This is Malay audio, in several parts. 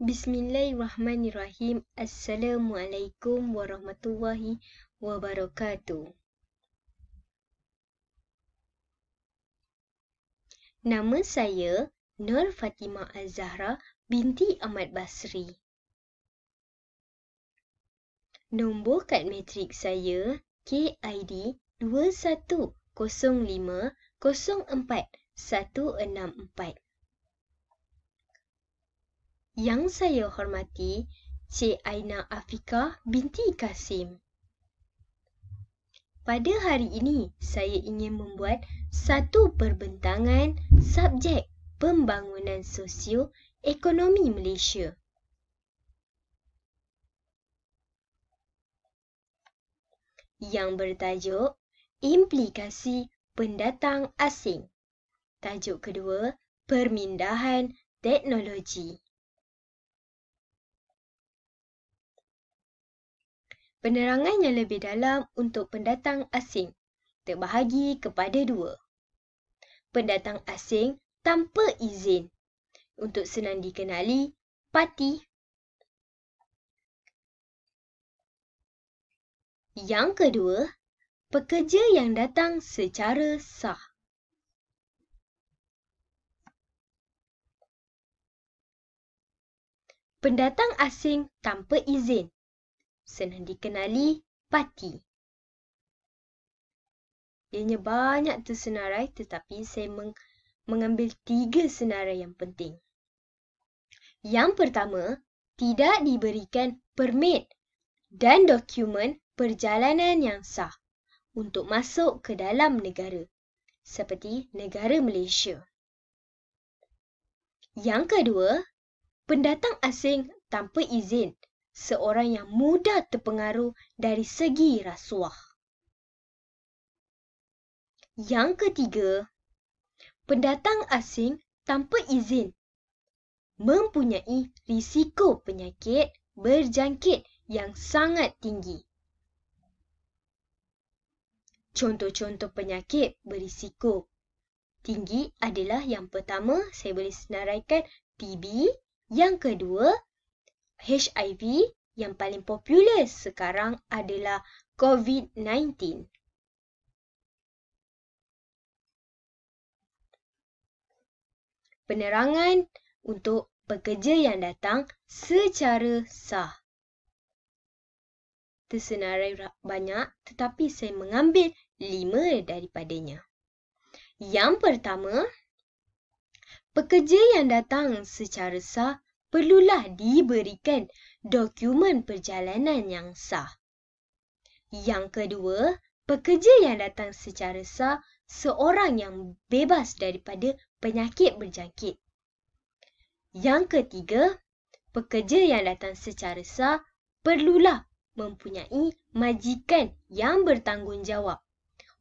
Bismillahirrahmanirrahim. Assalamualaikum warahmatullahi wabarakatuh. Nama saya Nur Fatimah Az-Zahra binti Ahmad Basri. Nombor kad matrik saya KID 2105046164. Yang saya hormati Cik Aina Afiqah binti Kasim. Pada hari ini, saya ingin membuat satu perbentangan subjek pembangunan sosio-ekonomi Malaysia. Yang bertajuk Implikasi Pendatang Asing. Tajuk kedua, Permindahan Teknologi. Penerangan yang lebih dalam untuk pendatang asing terbahagi kepada dua. Pendatang asing tanpa izin. Untuk senang dikenali, parti. Yang kedua, pekerja yang datang secara sah. Pendatang asing tanpa izin. Senang dikenali, parti. Ianya banyak tersenarai tetapi saya mengambil 3 senarai yang penting. Yang pertama, tidak diberikan permit dan dokumen perjalanan yang sah untuk masuk ke dalam negara, seperti negara Malaysia. Yang kedua, pendatang asing tanpa izin, seorang yang mudah terpengaruh dari segi rasuah. Yang ketiga, pendatang asing tanpa izin mempunyai risiko penyakit berjangkit yang sangat tinggi. Contoh-contoh penyakit berisiko tinggi adalah yang pertama, saya boleh senaraikan TB, yang kedua, HIV, yang paling popular sekarang adalah COVID-19. Penerangan untuk pekerja yang datang secara sah. Tersenarai banyak tetapi saya mengambil 5 daripadanya. Yang pertama, pekerja yang datang secara sah perlulah diberikan dokumen perjalanan yang sah. Yang kedua, pekerja yang datang secara sah seorang yang bebas daripada penyakit berjangkit. Yang ketiga, pekerja yang datang secara sah perlulah mempunyai majikan yang bertanggungjawab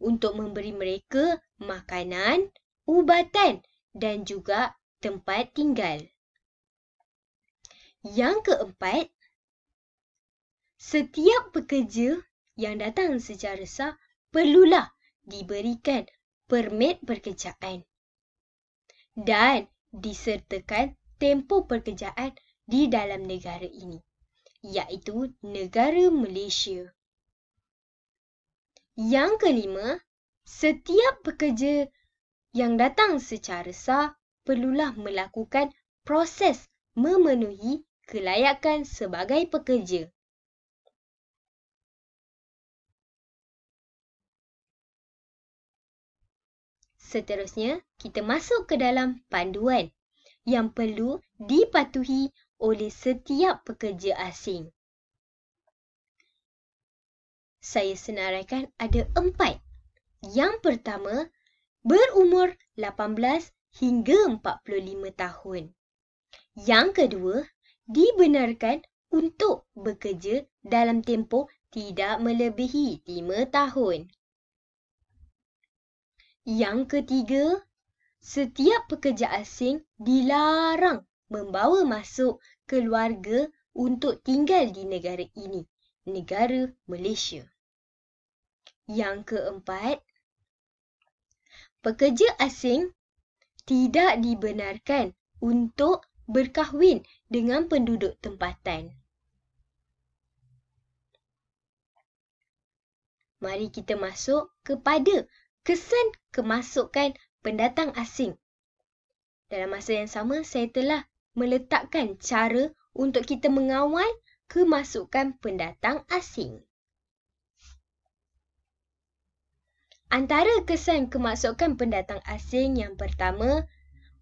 untuk memberi mereka makanan, ubatan dan juga tempat tinggal. Yang keempat, setiap pekerja yang datang secara sah perlulah diberikan permit pekerjaan dan disertakan tempoh pekerjaan di dalam negara ini, iaitu negara Malaysia. Yang kelima, setiap pekerja yang datang secara sah perlulah melakukan proses memenuhi kelayakan sebagai pekerja. Seterusnya, kita masuk ke dalam panduan yang perlu dipatuhi oleh setiap pekerja asing. Saya senaraikan ada 4. Yang pertama, berumur 18 hingga 45 tahun. Yang kedua, dibenarkan untuk bekerja dalam tempoh tidak melebihi 5 tahun. Yang ketiga, setiap pekerja asing dilarang membawa masuk keluarga untuk tinggal di negara ini, negara Malaysia. Yang keempat, pekerja asing tidak dibenarkan untuk berkahwin dengan penduduk tempatan. Mari kita masuk kepada kesan kemasukan pendatang asing. Dalam masa yang sama, saya telah meletakkan cara untuk kita mengawal kemasukan pendatang asing. Antara kesan kemasukan pendatang asing yang pertama,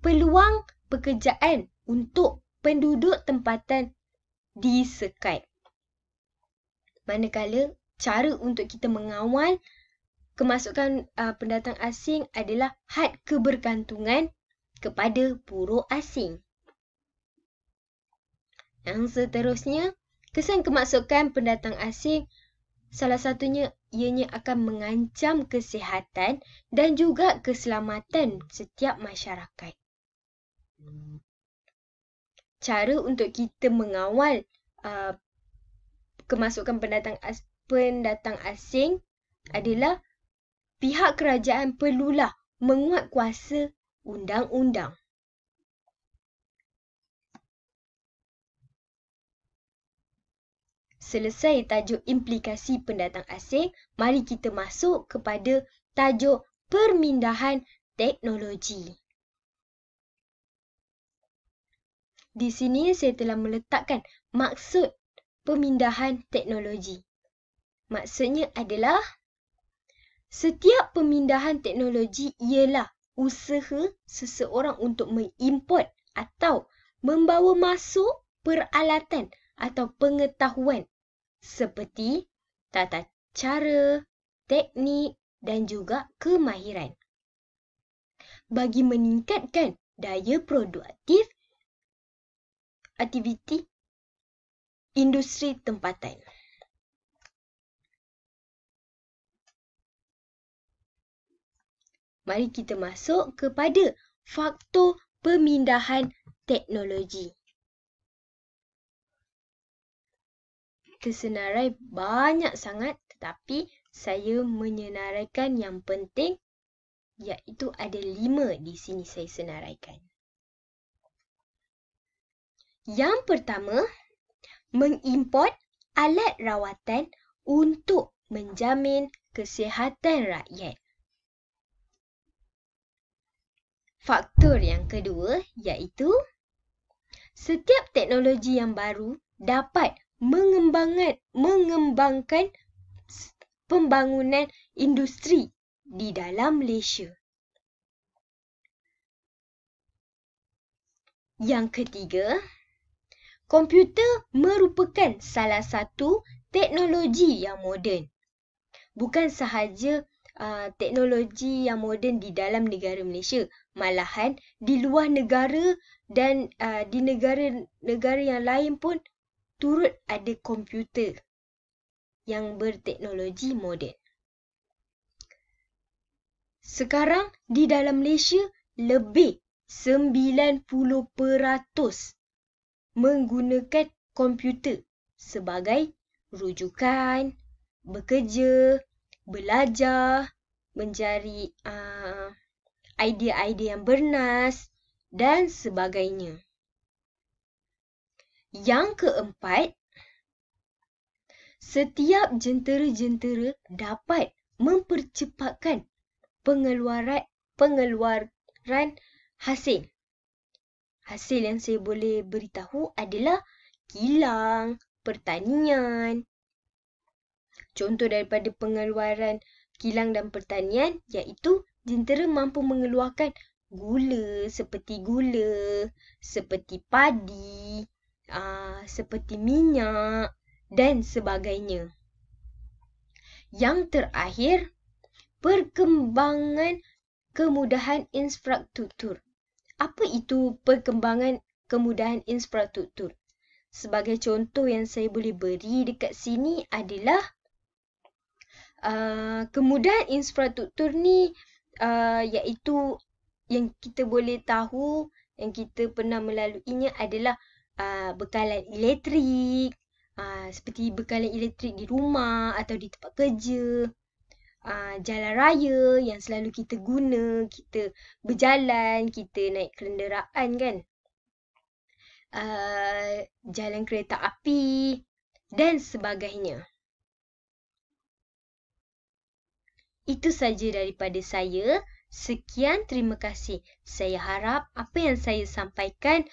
peluang pekerjaan untuk penduduk tempatan disekat. Manakala cara untuk kita mengawal kemasukan pendatang asing adalah had kebergantungan kepada buruh asing. Yang seterusnya, kesan kemasukan pendatang asing salah satunya ianya akan mengancam kesihatan dan juga keselamatan setiap masyarakat. Cara untuk kita mengawal kemasukan pendatang asing adalah pihak kerajaan perlulah menguatkuasa undang-undang. Selesai tajuk implikasi pendatang asing, mari kita masuk kepada tajuk permindahan teknologi. Di sini saya telah meletakkan maksud pemindahan teknologi. Maksudnya adalah setiap pemindahan teknologi ialah usaha seseorang untuk mengimport atau membawa masuk peralatan atau pengetahuan seperti tata cara, teknik dan juga kemahiran bagi meningkatkan daya produktif aktiviti industri tempatan. Mari kita masuk kepada faktor pemindahan teknologi. Tersenarai banyak sangat, tetapi saya menyenaraikan yang penting, iaitu ada 5 di sini saya senaraikan. Yang pertama, mengimport alat rawatan untuk menjamin kesihatan rakyat. Faktor yang kedua iaitu setiap teknologi yang baru dapat mengembangkan pembangunan industri di dalam Malaysia. Yang ketiga, komputer merupakan salah satu teknologi yang moden. Bukan sahaja teknologi yang moden di dalam negara Malaysia, malahan di luar negara dan di negara-negara yang lain pun turut ada komputer yang berteknologi moden. Sekarang di dalam Malaysia lebih 90% menggunakan komputer sebagai rujukan, bekerja, belajar, mencari idea-idea yang bernas dan sebagainya. Yang keempat, setiap jentera-jentera dapat mempercepatkan pengeluaran hasil. Hasil yang saya boleh beritahu adalah kilang, pertanian. Contoh daripada pengeluaran kilang dan pertanian iaitu jentera mampu mengeluarkan gula, seperti padi, seperti minyak dan sebagainya. Yang terakhir, perkembangan kemudahan infrastruktur. Apa itu perkembangan kemudahan infrastruktur? Sebagai contoh yang saya boleh beri dekat sini adalah kemudahan infrastruktur ni iaitu yang kita boleh tahu, yang kita pernah melaluinya adalah bekalan elektrik, seperti bekalan elektrik di rumah atau di tempat kerja, jalan raya yang selalu kita guna, kita berjalan, kita naik kenderaan kan. jalan kereta api dan sebagainya. Itu saja daripada saya. Sekian, terima kasih. Saya harap apa yang saya sampaikan